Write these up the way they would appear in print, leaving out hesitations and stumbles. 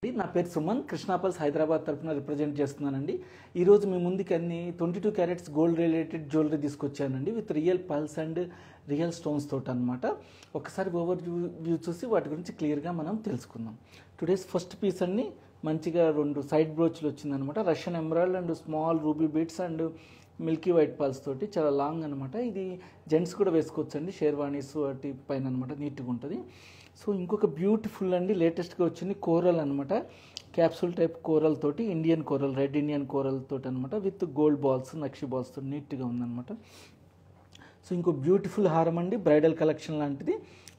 నా పేరు సుమన్ కృష్ణా పల్స్ హైదరాబాద్ తరఫున రిప్రజెంట్ చేస్తున్నానండి. ఈరోజు మీ ముందుకి అన్ని 22 క్యారెట్స్ గోల్డ్ రిలేటెడ్ జ్యువెలరీ తీసుకొచ్చానండి with real pearls and real stones తోటి అనమాట. ఒకసారి ఓవర్ వ్యూ చూసి వాటి గురించి క్లియర్గా మనం తెలుసుకుందాం. టుడేస్ ఫస్ట్ పీస్ అండి మంచిగా 2 సైడ్ బ్రోచ్లు వచ్చిందనమాట. Russian emerald and small ruby beats and milky white pearls తోటి చాలా లాంగ్ అనమాట. ఇది జెంట్స్ కూడా వేసుకోవచ్చండి, షేర్వాణీస్ వాటి పైన అనమాట, నీట్గా ఉంటుంది. సో ఇంకొక బ్యూటిఫుల్ అండి లేటెస్ట్గా వచ్చింది కోరల్ అనమాట. క్యాప్సూల్ టైప్ కోరల్ తోటి Indian coral, red Indian coral తోటి అనమాట, with gold balls, nakshi balls తోటి నీట్గా ఉందన్నమాట. సో ఇంకో బ్యూటిఫుల్ హారం అండి, బ్రైడల్ కలెక్షన్ లాంటిది.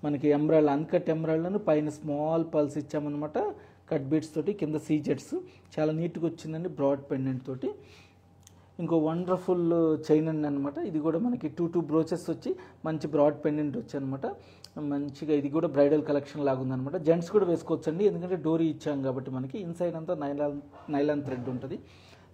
మనకి ఎమరాల్డ్, అన్కట్ ఎమరాల్డ్ను పైన స్మాల్ పల్స్ ఇచ్చామన్నమాట, కట్ బీట్స్ తోటి, కింద సీజెట్స్ చాలా నీట్గా వచ్చిందండి, బ్రాడ్ పెండెంట్ తోటి. ఇంకో వండర్ఫుల్ చైన్ అండి అనమాట. ఇది కూడా మనకి 2 బ్రోచెస్ వచ్చి మంచి బ్రాడ్ పెండెంట్ వచ్చి అనమాట. మంచిగా ఇది కూడా బ్రైడల్ కలెక్షన్ లాగా ఉందనమాట. జెంట్స్ కూడా వేసుకోవచ్చండి, ఎందుకంటే డోరీ ఇచ్చాం కాబట్టి మనకి ఇన్సైడ్ అంతా నైలాన్ థ్రెడ్ ఉంటుంది.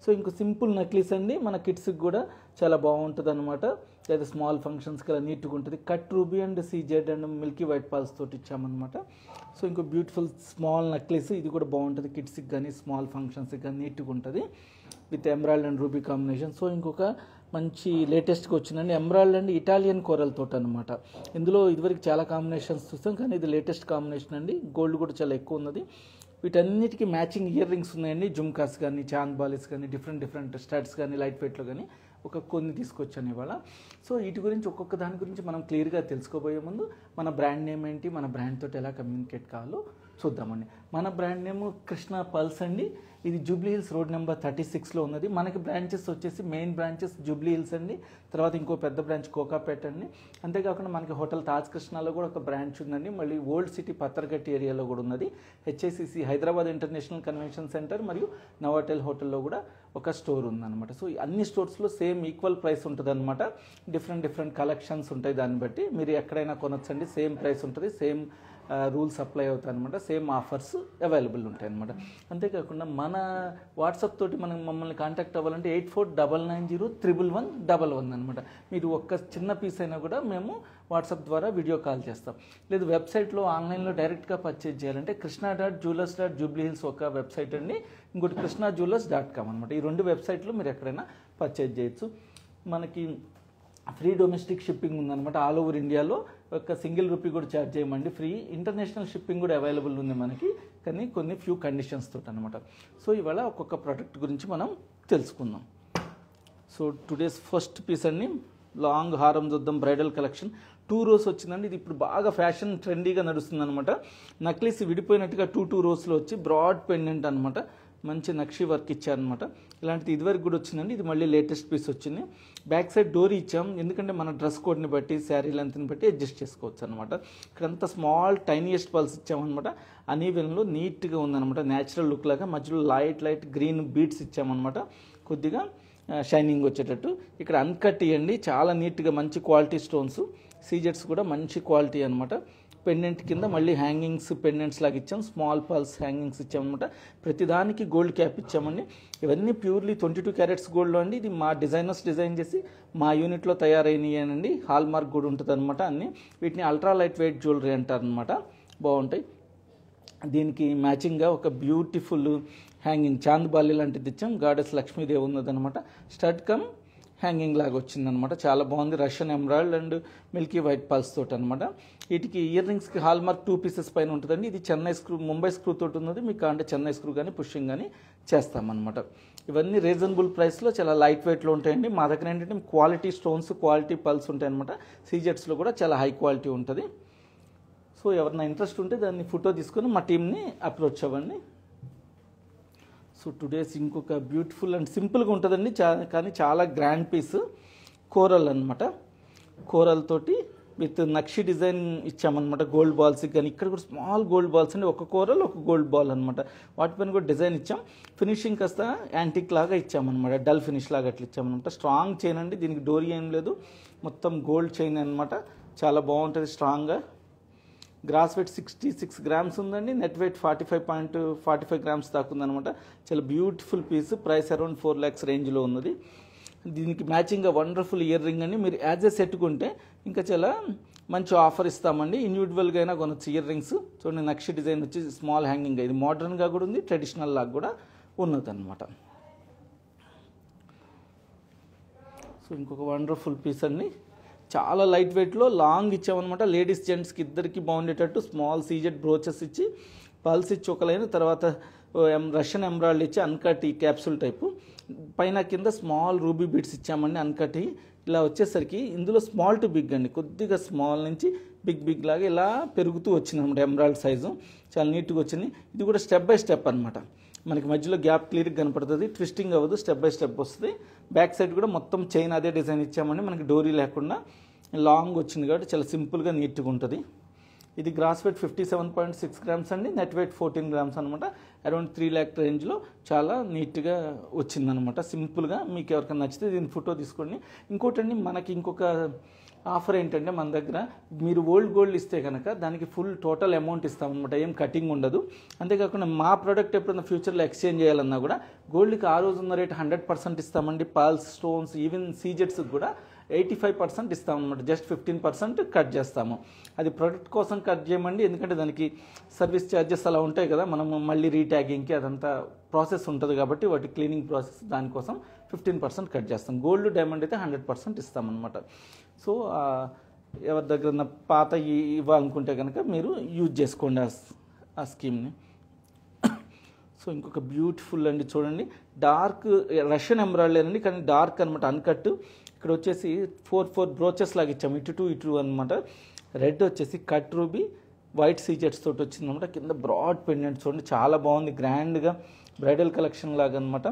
సో ఇంకో సింపుల్ నెక్లెస్ అండి, మన కిడ్స్కి కూడా చాలా బాగుంటుంది అనమాట. లేదా స్మాల్ ఫంక్షన్స్కి అలా నీట్గా ఉంటుంది. Cut ruby and CZ and milky white Paul's తోటి ఇచ్చామన్నమాట. సో ఇంకో బ్యూటిఫుల్ స్మాల్ నెక్లెస్, ఇది కూడా బాగుంటుంది కిడ్స్కి కానీ స్మాల్ ఫంక్షన్స్కి కానీ నీట్గా ఉంటుంది with emerald and ruby combination. So ఇంకొక మంచి లేటెస్ట్గా వచ్చిందండి ఎమరాల్డ్ అండ్ ఇటాలియన్ కోరల్ తోటి అనమాట. ఇందులో ఇదివరకు చాలా కాంబినేషన్స్ చూస్తాం, కానీ ఇది లేటెస్ట్ కాంబినేషన్ అండి. గోల్డ్ కూడా చాలా ఎక్కువ ఉన్నది. వీటన్నిటికీ మ్యాచింగ్ ఇయర్ రింగ్స్ ఉన్నాయండి, జుమ్కాస్ కానీ, చాంద్ బాలిస్ కానీ, డిఫరెంట్ స్టడ్స్ కానీ, లైట్ వెయిట్లో కానీ కొన్ని తీసుకొచ్చాను ఇవాళ. సో వీటి గురించి ఒక్కొక్క దాని గురించి మనం క్లియర్గా తెలుసుకోబోయే ముందు మన బ్రాండ్ నేమ్ ఏంటి, మన బ్రాండ్ తోటి ఎలా కమ్యూనికేట్ కావాలో చూద్దామండి. మన బ్రాండ్ నేమ్ కృష్ణా పల్స్ అండి. ఇది జూబ్లీ హిల్స్ రోడ్ నెంబర్ 36లో ఉన్నది. మనకి బ్రాంచెస్ వచ్చేసి మెయిన్ బ్రాంచెస్ జూబ్లీ హిల్స్ అండి, తర్వాత ఇంకో పెద్ద బ్రాంచ్ కోకాపేట అండి. అంతేకాకుండా మనకి హోటల్ తాజ్ కృష్ణాలో కూడా ఒక బ్రాంచ్ ఉందండి. మళ్ళీ ఓల్డ్ సిటీ పత్తర్గట్టి ఏరియాలో కూడా ఉన్నది. HICC Hyderabad international convention centre మరియు నవాటెల్ హోటల్లో కూడా ఒక స్టోర్ ఉందన్నమాట. సో అన్ని స్టోర్స్లో సేమ్ ఈక్వల్ ప్రైస్ ఉంటుంది అనమాట. డిఫరెంట్ కలెక్షన్స్ ఉంటాయి, దాన్ని బట్టి మీరు ఎక్కడైనా కొనొచ్చండి. సేమ్ ప్రైస్ ఉంటుంది, సేమ్ రూల్స్ అప్లై అవుతాయి అనమాట, సేమ్ ఆఫర్స్ అవైలబుల్ ఉంటాయి అనమాట. అంతేకాకుండా మన వాట్సాప్ తోటి మమ్మల్ని కాంటాక్ట్ అవ్వాలంటే 8490011111 అనమాట. మీరు ఒక్క చిన్న పీస్ అయినా కూడా మేము వాట్సాప్ ద్వారా వీడియో కాల్ చేస్తాం. లేదు వెబ్సైట్లో ఆన్లైన్లో డైరెక్ట్గా పర్చేజ్ చేయాలంటే krishna.jewellers.jubileehills ఒక వెబ్సైట్ అండి, ఇంకోటి krishnajewellers.com అనమాట. ఈ 2 వెబ్సైట్లు మీరు ఎక్కడైనా పర్చేజ్ చేయొచ్చు. మనకి ఫ్రీ డొమెస్టిక్ షిప్పింగ్ ఉందన్నమాట. ఆల్ ఓవర్ ఇండియాలో ఒక సింగిల్ రూపీ కూడా ఛార్జ్ చేయమండి, ఫ్రీ. ఇంటర్నేషనల్ షిప్పింగ్ కూడా అవైలబుల్ ఉంది మనకి, కానీ కొన్ని ఫ్యూ కండిషన్స్ తోటి అనమాట. సో ఇవాళ ఒక్కొక్క ప్రోడక్ట్ గురించి మనం తెలుసుకుందాం. సో టుడేస్ ఫస్ట్ పీస్ అండి, లాంగ్ హారం చూద్దాం. బ్రైడల్ కలెక్షన్ 2 రోస్ వచ్చిందండి. ఇది ఇప్పుడు బాగా ఫ్యాషన్ ట్రెండీగా నడుస్తుంది అనమాట. నక్లీస్ విడిపోయినట్టుగా 2 రోస్లో వచ్చి బ్రాడ్ పెండెంట్ అనమాట, మంచి నక్షి వర్క్ ఇచ్చారనమాట. ఇలాంటిది ఇదివరకు కూడా వచ్చిందండి, ఇది మళ్ళీ లేటెస్ట్ పీస్ వచ్చింది. బ్యాక్ సైడ్ డోరీ ఇచ్చాం, ఎందుకంటే మన డ్రెస్ కోడ్ని బట్టి, శారీ లెంత్ని బట్టి అడ్జస్ట్ చేసుకోవచ్చు అనమాట. ఇక్కడంతా స్మాల్ టైనియెస్ట్ పల్స్ ఇచ్చామన్నమాట. అనీవెన్లో నీట్గా ఉందన్నమాట, న్యాచురల్ లుక్ లాగా. మధ్యలో లైట్ గ్రీన్ బీట్స్ ఇచ్చామన్నమాట, కొద్దిగా షైనింగ్ వచ్చేటట్టు. ఇక్కడ అన్కట్ ఇవ్వండి, చాలా నీట్గా మంచి క్వాలిటీ స్టోన్స్. సీజెట్స్ కూడా మంచి క్వాలిటీ అనమాట. పెండెంట్ కింద మళ్ళీ హ్యాంగింగ్స్ పెండెంట్స్ లాగా ఇచ్చాం, స్మాల్ పల్స్ హ్యాంగింగ్స్ ఇచ్చామన్నమాట. ప్రతిదానికి గోల్డ్ క్యాప్ ఇచ్చామండి. ఇవన్నీ ప్యూర్లీ 22 క్యారెట్స్ గోల్డ్లో అండి. ఇది మా డిజైనర్స్ డిజైన్ చేసి మా యూనిట్లో తయారైనవి. హాల్ మార్క్ కూడా ఉంటుంది అనమాట అన్నీ. వీటిని అల్ట్రా లైట్ వెయిట్ జ్యువెలరీ అంటారనమాట, బాగుంటాయి. దీనికి మ్యాచింగ్గా ఒక బ్యూటిఫుల్ హ్యాంగింగ్ చాంద్ బాలి లాంటిది ఇచ్చాం. గాడెస్ లక్ష్మీదేవి ఉన్నదనమాట. స్టడ్ కమ్ హ్యాంగింగ్ లాగా వచ్చిందనమాట, చాలా బాగుంది. Russian emerald and milky white pearls తోటి అనమాట. వీటికి ఇయర్ రింగ్స్కి హాల్ మార్క్ 2 పీసెస్ పైన ఉంటుందండి. ఇది చెన్నై స్క్రూ, ముంబై స్క్రూ తోటి ఉన్నది. మీకు అంటే చెన్నై స్క్రూ కానీ పుషింగ్ కానీ చేస్తామన్నమాట. ఇవన్నీ రీజనబుల్ ప్రైస్లో చాలా లైట్ వెయిట్లో ఉంటాయండి. మా దగ్గర ఏంటంటే క్వాలిటీ స్టోన్స్, క్వాలిటీ పల్స్ ఉంటాయన్నమాట. సీజెట్స్లో కూడా చాలా హై క్వాలిటీ ఉంటుంది. సో ఎవరైనా ఇంట్రెస్ట్ ఉంటే దాన్ని ఫోటో తీసుకొని మా టీమ్ని అప్రోచ్ అవ్వండి. సో టుడేస్ ఇంకొక బ్యూటిఫుల్ అండ్ సింపుల్గా ఉంటుందండి, కానీ చాలా గ్రాండ్ పీస్ కోరల్ అనమాట. కోరల్ తోటి విత్ నక్షి డిజైన్ ఇచ్చామన్నమాట. గోల్డ్ బాల్స్కి కానీ ఇక్కడ కూడా స్మాల్ గోల్డ్ బాల్స్ అండి, ఒక కోరల్ ఒక గోల్డ్ బాల్ అనమాట. వాటిపైన కూడా డిజైన్ ఇచ్చాం. ఫినిషింగ్ కాస్త యాంటిక్ లాగా ఇచ్చామన్నమాట, డల్ ఫినిష్ లాగా అట్లా ఇచ్చామన్నమాట. స్ట్రాంగ్ చైన్ అండి, దీనికి డోరీ ఏం లేదు, మొత్తం గోల్డ్ చైన్ అనమాట. చాలా బాగుంటుంది స్ట్రాంగ్గా. గ్రాస్ వెయిట్ 66 గ్రామ్స్ ఉందండి, నెట్ వెయిట్ 45.45 గ్రామ్స్ దాకా ఉందనమాట. చాలా beautiful piece, price around 4 lakhs రేంజ్లో ఉన్నది. దీనికి మ్యాచింగ్గా వండర్ఫుల్ ఇయర్ రింగ్ అండి. మీరు యాజ్ ఎ సెట్ కొంటే ఇంకా చాలా మంచి ఆఫర్ ఇస్తామండి. ఇండివిజువల్గా అయినా కొనొచ్చు ఇయర్ రింగ్స్. చూడండి నక్షి డిజైన్ వచ్చి స్మాల్ హ్యాంగింగ్, ఇది మోడర్న్గా కూడా ఉంది, ట్రెడిషనల్ లాగా కూడా ఉన్నది అనమాట. సో ఇంకొక వండర్ఫుల్ పీస్ అండి, చాలా లైట్ వెయిట్లో లాంగ్ ఇచ్చామన్నమాట. లేడీస్ జెంట్స్కి ఇద్దరికి బాగుండేటట్టు స్మాల్ సీజెడ్ బ్రోచెస్ ఇచ్చి పల్స్ ఇచ్చి ఒక లైన్, తర్వాత రష్యన్ ఎంబ్రాయిడరీ ఇచ్చి అన్కట్ ఈ క్యాప్సూల్ టైపు, పైన కింద స్మాల్ రూబీ బీడ్స్ ఇచ్చామండి అన్కట్. ఇలా వచ్చేసరికి ఇందులో స్మాల్ టు బిగ్ అండి, కొద్దిగా స్మాల్ నుంచి బిగ్ లాగా ఇలా పెరుగుతూ వచ్చింది అనమాట. ఎంబ్రాయిడరీ సైజు చాలా నీట్గా వచ్చింది. ఇది కూడా స్టెప్ బై స్టెప్ అనమాట, మనకి మధ్యలో గ్యాప్ క్లియర్గా కనపడుతుంది, ట్విస్టింగ్ అవ్వదు, స్టెప్ బై స్టెప్ వస్తుంది. బ్యాక్ సైడ్ కూడా మొత్తం చైన్ అదే డిజైన్ ఇచ్చామండి, మనకి డోరీ లేకుండా లాంగ్ వచ్చింది కాబట్టి చాలా సింపుల్గా నీట్గా ఉంటుంది. ఇది గ్రాస్ వెయిట్ 57.6 గ్రామ్స్ అండి, నెట్ వెయిట్ 14 గ్రామ్స్ అనమాట. అరౌండ్ 3 lakh రేంజ్లో చాలా నీట్గా వచ్చిందనమాట. సింపుల్గా మీకు ఎవరికైనా నచ్చితే దీని ఫోటో తీసుకోండి. ఇంకోటండి, మనకి ఇంకొక ఆఫర్ ఏంటంటే మన దగ్గర మీరు ఓల్డ్ గోల్డ్ ఇస్తే కనుక దానికి ఫుల్ టోటల్ అమౌంట్ ఇస్తామన్నమాట, ఏం కటింగ్ ఉండదు. అంతేకాకుండా మా ప్రోడక్ట్ ఎప్పుడైనా ఫ్యూచర్లో ఎక్స్చేంజ్ చేయాలన్నా కూడా గోల్డ్కి ఆ రోజు ఉన్న రేట్ 100% ఇస్తామండి. పర్ల్స్, స్టోన్స్, ఈవెన్ సీజెట్స్కి కూడా 85% ఇస్తామన్నమాట. జస్ట్ 15% కట్ చేస్తాము. అది ప్రొడక్ట్ కోసం కట్ చేయమండి, ఎందుకంటే దానికి సర్వీస్ ఛార్జెస్ అలా ఉంటాయి కదా, మనం మళ్ళీ రీట్యాగింగ్కి అదంతా ప్రాసెస్ ఉంటుంది కాబట్టి వాటి క్లీనింగ్ ప్రాసెస్, దానికోసం 15% కట్ చేస్తాం. గోల్డ్, డైమండ్ అయితే 100% ఇస్తామన్నమాట. సో ఎవరి దగ్గర ఉన్న పాత ఇవ్వాలనుకుంటే కనుక మీరు యూజ్ చేసుకోండి ఆ స్కీమ్ని. సో ఇంకొక బ్యూటిఫుల్ అండి, చూడండి డార్క్ రష్యన్ ఎంబ్రాయిడరీ అండి, కానీ డార్క్ అనమాట, అన్కట్. ఇక్కడ వచ్చేసి 4 బ్రోచెస్ లాగా ఇచ్చాము, ఇటు అనమాట. రెడ్ వచ్చేసి కట్ రూబీ వైట్ సీజెట్స్ తోటి వచ్చిందనమాట. కింద బ్రాడ్ పెండెంట్ చూడండి, చాలా బాగుంది, గ్రాండ్గా బ్రైడల్ కలెక్షన్ లాగా అనమాట.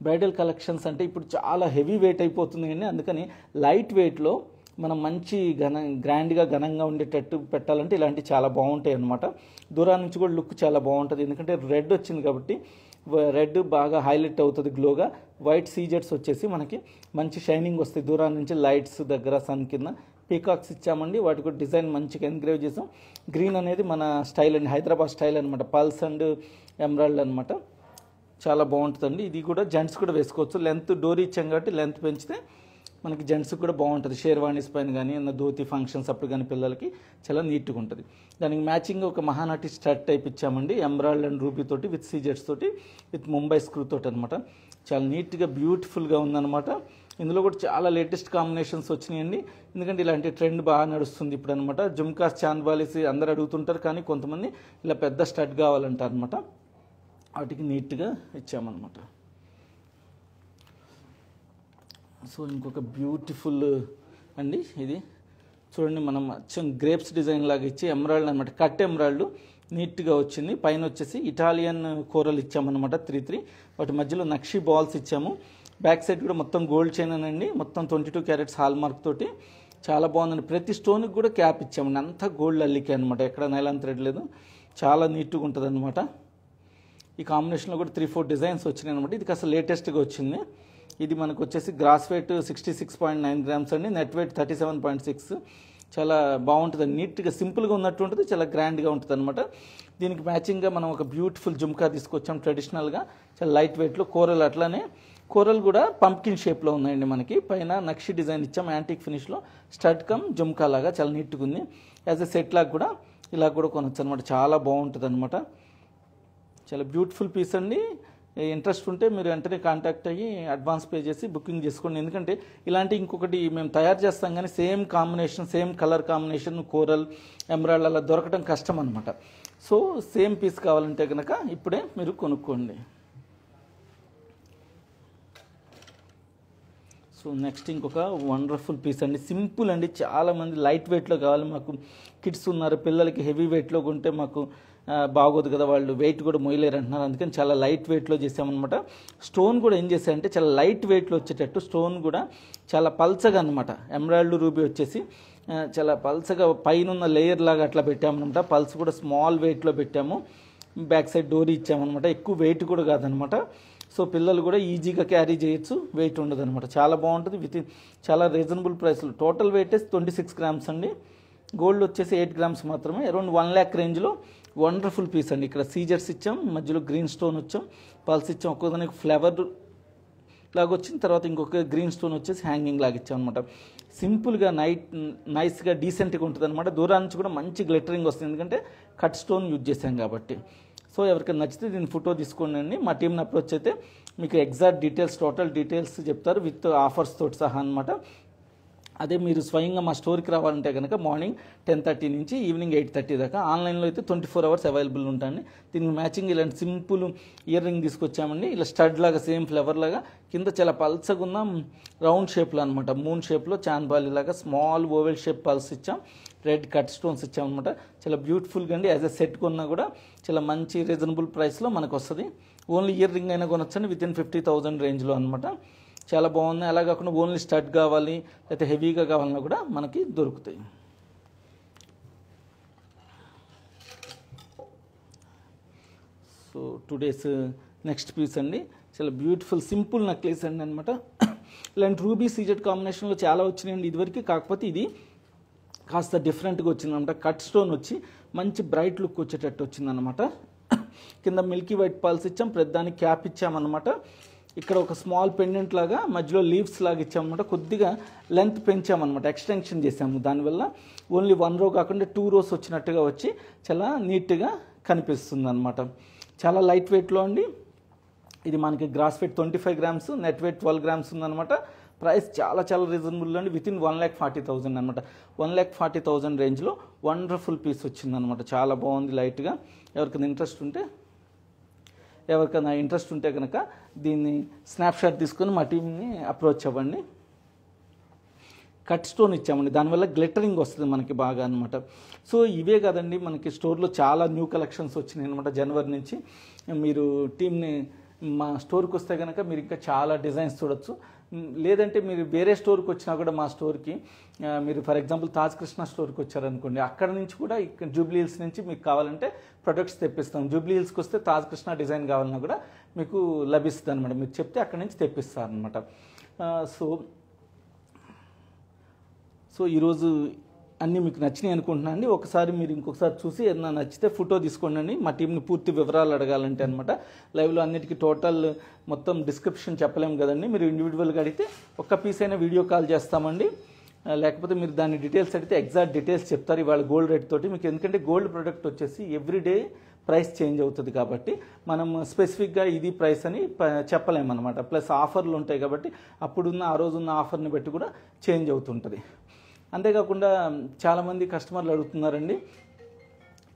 బ్రైడల్ కలెక్షన్స్ అంటే ఇప్పుడు చాలా హెవీ వెయిట్ అయిపోతుంది కానీ, అందుకని లైట్ వెయిట్లో మనం మంచి గ్రాండ్గా ఘనంగా ఉండేటట్టు పెట్టాలంటే ఇలాంటివి చాలా బాగుంటాయి అనమాట. దూరం నుంచి కూడా లుక్ చాలా బాగుంటుంది, ఎందుకంటే రెడ్ వచ్చింది కాబట్టి రెడ్ బాగా హైలైట్ అవుతుంది గ్లోగా. వైట్ సీజెట్స్ వచ్చేసి మనకి మంచి షైనింగ్ వస్తాయి, దూరం నుంచి లైట్స్ దగ్గర సన్ కింద. పీకాక్స్ ఇచ్చామండి, వాటి కూడా డిజైన్ మంచిగా ఎంగ్రేవ్ చేసాం. గ్రీన్ అనేది మన స్టైల్ అండి, హైదరాబాద్ స్టైల్ అనమాట, పల్స్ అండ్ ఎమరాల్డ్ అనమాట. చాలా బాగుంటుందండి. ఇది కూడా జెంట్స్ కూడా వేసుకోవచ్చు, లెంత్ డోరీ ఇచ్చాం కాబట్టి లెంత్ పెంచితే మనకి జెంట్స్కి కూడా బాగుంటుంది. షేర్వాణీస్ పైన కానీ ఏమన్నా ధోతి ఫంక్షన్స్ అప్పుడు కానీ పిల్లలకి చాలా నీట్గా ఉంటుంది. దానికి మ్యాచింగ్ ఒక మహానటి స్టడ్ టైప్ ఇచ్చామండి, ఎంబ్రాయిడరీ అండ్ రూబీ తోటి, విత్ సీజెట్స్ తోటి, విత్ ముంబై స్క్రూ తోటి అనమాట. చాలా నీట్గా బ్యూటిఫుల్గా ఉందన్నమాట. ఇందులో కూడా చాలా లేటెస్ట్ కాంబినేషన్స్ వచ్చినాయండి, ఎందుకంటే ఇలాంటి ట్రెండ్ బాగా నడుస్తుంది ఇప్పుడు అనమాట. జుమ్కాస్, చాంద్వాలీస్ అందరు అడుగుతుంటారు, కానీ కొంతమంది ఇలా పెద్ద స్టడ్ కావాలంటారు అనమాట. వాటికి నీట్గా ఇచ్చామన్నమాట. సో ఇంకొక బ్యూటిఫుల్ అండి, ఇది చూడండి, మనం గ్రేప్స్ డిజైన్ లాగా ఇచ్చి ఎంబ్రాయిడరీ అనమాట, కట్ ఎంబ్రాయిడరీ నీట్గా వచ్చింది. పైన వచ్చేసి ఇటాలియన్ కోరల్ ఇచ్చామన్నమాట 3 వాటి మధ్యలో నక్షి బాల్స్ ఇచ్చాము. బ్యాక్ సైడ్ కూడా మొత్తం గోల్డ్ చైన్ అండి, మొత్తం 22 క్యారెట్స్ హాల్ మార్క్ తోటి చాలా బాగుందండి. ప్రతి స్టోన్కి కూడా క్యాప్ ఇచ్చామండి, అంతా గోల్డ్ అల్లికే అనమాట, ఎక్కడ నైలాన్ థ్రెడ్ లేదు, చాలా నీట్గా ఉంటుంది అనమాట. ఈ కాంబినేషన్లో కూడా 3-4 డిజైన్స్ వచ్చినాయి అనమాట. ఇది కాస్త లేటెస్ట్గా వచ్చింది. ఇది మనకు వచ్చేసి గ్రాస్ వెయిట్ 66.9 గ్రామ్స్ అండి, నెట్ వెయిట్ 37.6. చాలా బాగుంటుంది, నీట్గా సింపుల్గా ఉన్నట్టు ఉంటుంది, చాలా గ్రాండ్గా ఉంటుంది అనమాట. దీనికి మ్యాచింగ్గా మనం ఒక బ్యూటిఫుల్ జుమ్కా తీసుకొచ్చాం ట్రెడిషనల్గా, చాలా లైట్ వెయిట్లో. కోరల్ అట్లానే కోరల్ కూడా పంప్కిన్ షేప్లో ఉన్నాయండి మనకి. పైన నక్షి డిజైన్ ఇచ్చాం యాంటిక్ ఫినిష్లో, స్టడ్ కమ్ జుమ్కా లాగా చాలా నీట్గా ఉంది. యాజ్ ఎ సెట్ లాగా కూడా ఇలా కూడా కొనొచ్చు అనమాట, చాలా బాగుంటుంది అనమాట. చాలా బ్యూటిఫుల్ పీస్ అండి. ఇంట్రెస్ట్ ఉంటే మీరు వెంటనే కాంటాక్ట్ అయ్యి అడ్వాన్స్ పే చేసి బుకింగ్ చేసుకోండి, ఎందుకంటే ఇలాంటి ఇంకొకటి మేము తయారు చేస్తాం కానీ same combination, same colour combination, coral, emerald అలా దొరకడం కష్టం అనమాట. సో సేమ్ పీస్ కావాలంటే కనుక ఇప్పుడే మీరు కొనుక్కోండి. సో నెక్స్ట్ ఇంకొక వండర్ఫుల్ పీస్ అండి, సింపుల్ అండి, చాలామంది లైట్ వెయిట్లో కావాలి, మాకు కిడ్స్ ఉన్నారు, పిల్లలకి హెవీ వెయిట్లో కొంటే మాకు బాగోదు కదా, వాళ్ళు వెయిట్ కూడా మోయలేరు అంటున్నారు, అందుకని చాలా లైట్ వెయిట్లో చేసామన్నమాట. స్టోన్ కూడా ఏం చేశారంటే చాలా లైట్ వెయిట్లో వచ్చేటట్టు స్టోన్ కూడా చాలా పల్చగా అనమాట. ఎమరాల్డ్ రూబీ వచ్చేసి చాలా పల్చగా పైన లేయర్ లాగా అట్లా పెట్టామన్నమాట. పల్స్ కూడా స్మాల్ వెయిట్లో పెట్టాము, బ్యాక్ సైడ్ డోరీ ఇచ్చామన్నమాట, ఎక్కువ వెయిట్ కూడా కాదనమాట. సో పిల్లలు కూడా ఈజీగా క్యారీ చేయొచ్చు, వెయిట్ ఉండదు అనమాట, చాలా బాగుంటుంది. విత్ చాలా రీజనబుల్ ప్రైస్లో. టోటల్ వెయిట్ 26 గ్రామ్స్ అండి, గోల్డ్ వచ్చేసి 8 గ్రామ్స్ మాత్రమే. అరౌండ్ 1 lakh రేంజ్లో వండర్ఫుల్ పీస్ అండి. ఇక్కడ సీజర్స్ ఇచ్చాం, మధ్యలో గ్రీన్ స్టోన్ వచ్చాం, పల్స్ ఇచ్చాం, ఒక్కొక్కదానికి ఫ్లవర్ లాగా వచ్చిన తర్వాత ఇంకొక గ్రీన్ స్టోన్ వచ్చేసి హ్యాంగింగ్ లాగా ఇచ్చాం అనమాట. సింపుల్గా నైస్గా డీసెంట్గా ఉంటుంది అనమాట. దూరం నుంచి కూడా మంచి గ్లిటరింగ్ వస్తుంది, ఎందుకంటే కట్ స్టోన్ యూజ్ చేశాం కాబట్టి. సో ఎవరికైనా నచ్చితే దీన్ని ఫోటో తీసుకోండి. మా టీంని అప్రోచ్ అయితే మీకు ఎగ్జాక్ట్ డీటెయిల్స్, టోటల్ డీటెయిల్స్ చెప్తారు విత్ ఆఫర్స్ తోటి సహా అనమాట. అదే మీరు స్వయంగా మా స్టోర్కి రావాలంటే కనుక మార్నింగ్ 10:30 నుంచి ఈవినింగ్ 8:30 దాకా. ఆన్లైన్లో అయితే 24 hours అవైలబుల్ ఉంటాయండి. దీనికి మ్యాచింగ్ ఇలాంటి సింపుల్ ఇయర్ రింగ్ తీసుకొచ్చామండి. ఇలా స్టడ్ లాగా సేమ్ ఫ్లవర్ లాగా, కింద చాలా పల్చగా ఉన్న రౌండ్ షేప్లో అనమాట, మూన్ షేప్లో చాన్బాలి లాగా స్మాల్ ఓవెల్ షేప్ పల్స్ ఇచ్చాం. రెడ్ కట్ స్టోన్స్ ఇచ్చామన్నమాట. చాలా బ్యూటిఫుల్గా అండి. యాజ్ ఎ సెట్ కొన్నా కూడా చాలా మంచి రీజనబుల్ ప్రైస్లో మనకు వస్తుంది. ఓన్లీ ఇయర్ రింగ్ అయినా కొనొచ్చండి వితిన్ 50,000 రేంజ్లో అనమాట. చాలా బాగున్నాయి. అలా కాకుండా ఓన్లీ స్టడ్ కావాలి లేకపోతే హెవీగా కావాలన్నా కూడా మనకి దొరుకుతాయి. సో టుడేస్ నెక్స్ట్ పీస్ అండి, చాలా బ్యూటిఫుల్ సింపుల్ నెక్లెస్ అండి అనమాట. ఇలాంటి రూబీ సీజెడ్ కాంబినేషన్లో చాలా వచ్చినాయండి ఇదివరకు. కాకపోతే ఇది కాస్త డిఫరెంట్గా వచ్చిందనమాట. కట్ స్టోన్ వచ్చి మంచి బ్రైట్ లుక్ వచ్చేటట్టు వచ్చిందనమాట. కింద మిల్కీ వైట్ పల్స్ ఇచ్చాం, ప్రతిదానికి క్యాప్ ఇచ్చామన్నమాట. ఇక్కడ ఒక స్మాల్ పెండెంట్ లాగా మధ్యలో లీవ్స్ లాగా ఇచ్చామన్నమాట. కొద్దిగా లెంత్ పెంచామన్నమాట, ఎక్స్టెన్షన్ చేసాము. దానివల్ల ఓన్లీ 1 row కాకుండా 2 rows వచ్చినట్టుగా వచ్చి చాలా నీట్గా కనిపిస్తుంది అనమాట. చాలా లైట్ వెయిట్లో అండి. ఇది మనకి gross weight 25 grams, net weight 12 grams ఉందన్నమాట. ప్రైస్ చాలా చాలా రీజనబుల్ అండి, వితిన్ 1,40,000 అనమాట. 1,40,000 రేంజ్లో వండర్ఫుల్ పీస్ వచ్చిందనమాట. చాలా బాగుంది లైట్గా. ఎవరికైనా ఇంట్రెస్ట్ ఉంటే కనుక దీన్ని స్నాప్షాట్ తీసుకొని మా టీంని అప్రోచ్ అవ్వండి. కట్ స్టోన్ ఇచ్చామండి, దానివల్ల గ్లిటరింగ్ వస్తుంది మనకి బాగా అనమాట. సో ఇవే కాదండి, మనకి స్టోర్లో చాలా న్యూ కలెక్షన్స్ వచ్చినాయి అనమాట. జనవరి నుంచి మీరు టీంని మా స్టోర్కి వస్తే కనుక మీరు ఇంకా చాలా డిజైన్స్ చూడొచ్చు. లేదంటే మీరు వేరే స్టోర్కి వచ్చినా కూడా మా స్టోర్కి మీరు ఫర్ ఎగ్జాంపుల్ తాజ్ కృష్ణ స్టోర్కి వచ్చారనుకోండి, అక్కడ నుంచి కూడా ఇక్కడ జూబ్లీ హిల్స్ నుంచి మీకు కావాలంటే ప్రొడక్ట్స్ తెప్పిస్తాం. జూబ్లీ హిల్స్కి వస్తే తాజ్ కృష్ణ డిజైన్ కావాలన్నా కూడా మీకు లభిస్తుంది అనమాట. మీరు చెప్తే అక్కడి నుంచి తెప్పిస్తారనమాట. సో ఈరోజు అన్నీ మీకు నచ్చినాయి అనుకుంటున్నాను అండి. ఒకసారి మీరు ఇంకొకసారి చూసి ఏదైనా నచ్చితే ఫోటో తీసుకోండి. మా టీంని పూర్తి వివరాలు అడగాలంటే అనమాట. లైవ్లో అన్నిటికీ టోటల్ మొత్తం డిస్క్రిప్షన్ చెప్పలేము కదండి. మీరు ఇండివిజువల్గా అడిగితే ఒక్క పీస్ అయినా వీడియో కాల్ చేస్తామండి. లేకపోతే మీరు దాని డీటెయిల్స్ అడిగితే ఎగ్జాక్ట్ డీటెయిల్స్ చెప్తారు ఇవాళ గోల్డ్ రేట్ తోటి మీకు. ఎందుకంటే గోల్డ్ ప్రోడక్ట్ వచ్చేసి ఎవ్రీడే ప్రైస్ చేంజ్ అవుతుంది కాబట్టి మనం స్పెసిఫిక్గా ఇది ప్రైస్ అని చెప్పలేమన్నమాట. ప్లస్ ఆఫర్లు ఉంటాయి కాబట్టి అప్పుడున్న ఆ రోజున్న ఆఫర్ని బట్టి కూడా చేంజ్ అవుతుంటుంది. అంతేకాకుండా చాలామంది కస్టమర్లు అడుగుతున్నారండి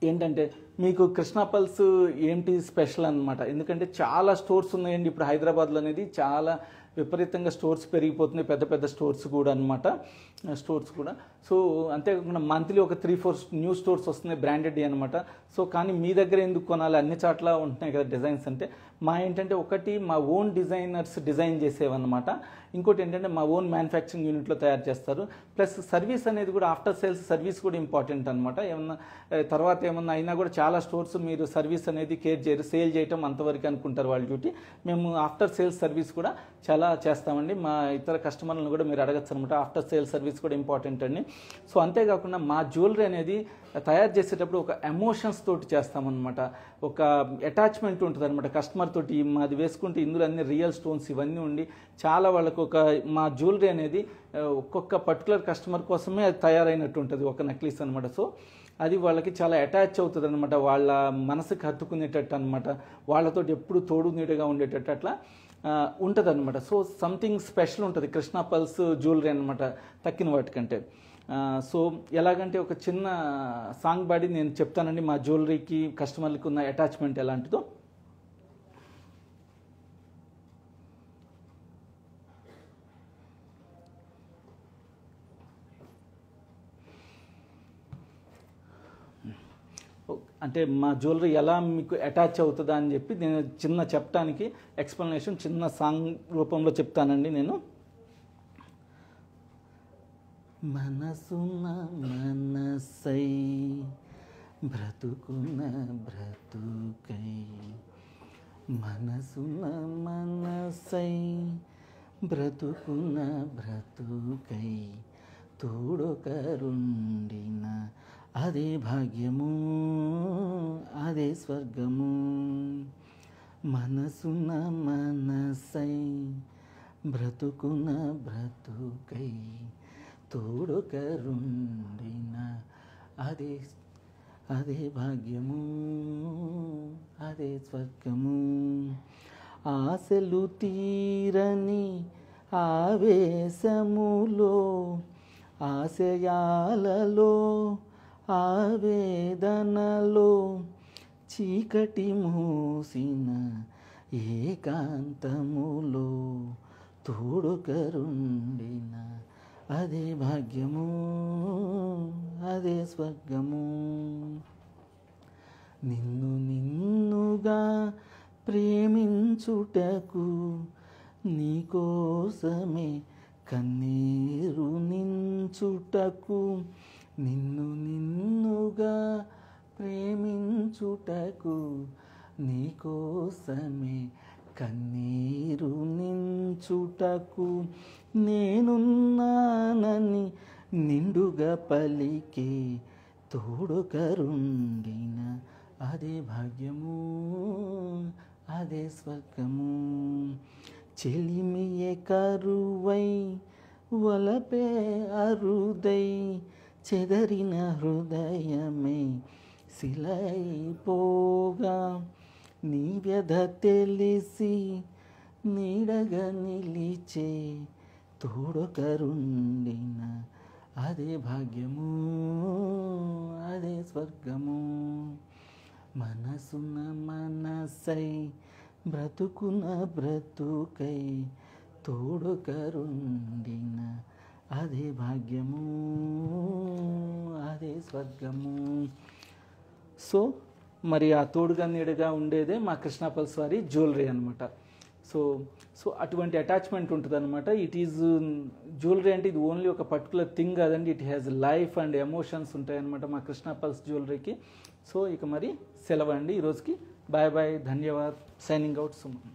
ఏంటంటే మీకు కృష్ణా పల్స్ ఏంటి స్పెషల్ అనమాట. ఎందుకంటే చాలా స్టోర్స్ ఉన్నాయండి ఇప్పుడు హైదరాబాద్లో అనేది. చాలా విపరీతంగా స్టోర్స్ పెరిగిపోతున్నాయి, పెద్ద పెద్ద స్టోర్స్ కూడా అనమాట. సో అంతేకాకుండా మంత్లీ ఒక 3-4 న్యూ స్టోర్స్ వస్తున్నాయి బ్రాండెడ్ అనమాట. సో కానీ మీ దగ్గర ఎందుకు కొనాలి, అన్ని చోట్ల ఉంటున్నాయి కదా డిజైన్స్ అంటే. ఏంటంటే ఒకటి మా ఓన్ డిజైనర్స్ డిజైన్ చేసేవన్నమాట. ఇంకోటి ఏంటంటే మా ఓన్ మ్యానుఫ్యాక్చరింగ్ యూనిట్లో తయారు చేస్తారు. ప్లస్ సర్వీస్ అనేది కూడా ఆఫ్టర్ సేల్స్ సర్వీస్ కూడా ఇంపార్టెంట్ అనమాట. తర్వాత ఏమన్నా అయినా కూడా చాలా స్టోర్స్ మీరు సర్వీస్ అనేది కేర్ చేయరు, సేల్ చేయటం అంతవరకు అనుకుంటారు వాళ్ళ డ్యూటీ. మేము ఆఫ్టర్ సేల్స్ సర్వీస్ కూడా చాలా చేస్తామండి. మా ఇతర కస్టమర్లను కూడా మీరు అడగచ్చు అనమాట. ఆఫ్టర్ సేల్స్ సర్వీస్ కూడా ఇంపార్టెంట్ అండి. సో అంతేకాకుండా మా జ్యువెలరీ అనేది తయారు చేసేటప్పుడు ఒక ఎమోషన్స్ తోటి చేస్తామన్నమాట. ఒక అటాచ్మెంట్ ఉంటుంది అనమాట కస్టమర్ తోటి. మాది వేసుకుంటే ఇందులో అన్ని రియల్ స్టోన్స్ ఇవన్నీ ఉండి చాలా వాళ్ళకు మా జ్యువెలరీ అనేది ఒక్కొక్క పర్టికులర్ కస్టమర్ కోసమే అది తయారైనట్టు ఉంటుంది ఒక నెక్లెస్ అనమాట. సో అది వాళ్ళకి చాలా అటాచ్ అవుతుంది అనమాట, వాళ్ళ మనసుకి హత్తుకునేటట్టు అనమాట. వాళ్ళతో ఎప్పుడు తోడు నీడగా ఉండేటట్టు అట్లా ఉంటుంది అనమాట. సో సంథింగ్ స్పెషల్ ఉంటుంది కృష్ణా పల్స్ జ్యువెలరీ అనమాట తక్కిన వాటికంటే. సో ఎలాగంటే ఒక చిన్న సాంగ్ పాడి నేను చెప్తానండి మా జ్యువెలరీకి కస్టమర్లకు ఉన్న అటాచ్మెంట్ ఎలాంటిదో. అంటే మా జ్యువెలరీ ఎలా మీకు అటాచ్ అవుతుందా అని చెప్పి నేను చిన్న చెప్పడానికి ఎక్స్ప్లెనేషన్ చిన్న సాంగ్ రూపంలో చెప్తానండి నేను. మనసున మనసై బ్రతుకున బ్రతుకై, మనసున మనసై బ్రతుకున బ్రతుకై, తోడొకరుండిన అదే భాగ్యము అదే స్వర్గము. మనసున మనసై బ్రతుకున బ్రతుకై, తోడుకరుండిన అదే అదే భాగ్యము, అదే స్వర్గము. ఆశలు తీరని ఆవేశములో, ఆశయాలలో, ఆవేదనలో, చీకటి మూసిన ఏకాంతములో తోడుకరుండిన అదే భాగ్యము, అదే స్వర్గము. నిన్ను నిన్నుగా ప్రేమించుటకు, నీకోసమే కన్నీరు నించుటకు, నిన్ను నిన్నుగా ప్రేమించుటకు, నీకోసమే కన్నీరు నించుటకు, నేనున్నానని నిండుగా పలికే తోడుకరుండిన అదే భాగ్యము, అదే స్వర్గము. చెలిమియే కరువై వలపే అరుదై, చెదరిన హృదయమే శిలైపోగా, నీ వ్యధ తెలిసి నీడగా నిలిచే తోడుకరుండిన అదే భాగ్యము, అదే స్వర్గము. మనసున మనసై బ్రతుకున బ్రతుకై తోడుకరుండిన అదే భాగ్యము, అదే స్వర్గము. సో మరి ఆ తోడుగా నీడగా ఉండేదే మా కృష్ణ పల్స్ వారి జ్యువెలరీ అనమాట. సో సో అటువంటి అటాచ్మెంట్ ఉంటుంది అనమాట. ఇట్ ఈజ్ జ్యువెలరీ అంటే ఇది ఓన్లీ ఒక పర్టికులర్ థింగ్ కాదండి, it has life and emotions ఉంటాయన్నమాట మా కృష్ణ పల్స్ జ్యువెలరీకి. సో ఇక మరి సెలవు అండి ఈరోజుకి. బాయ్ బాయ్, ధన్యవాద్. Signing out Suman.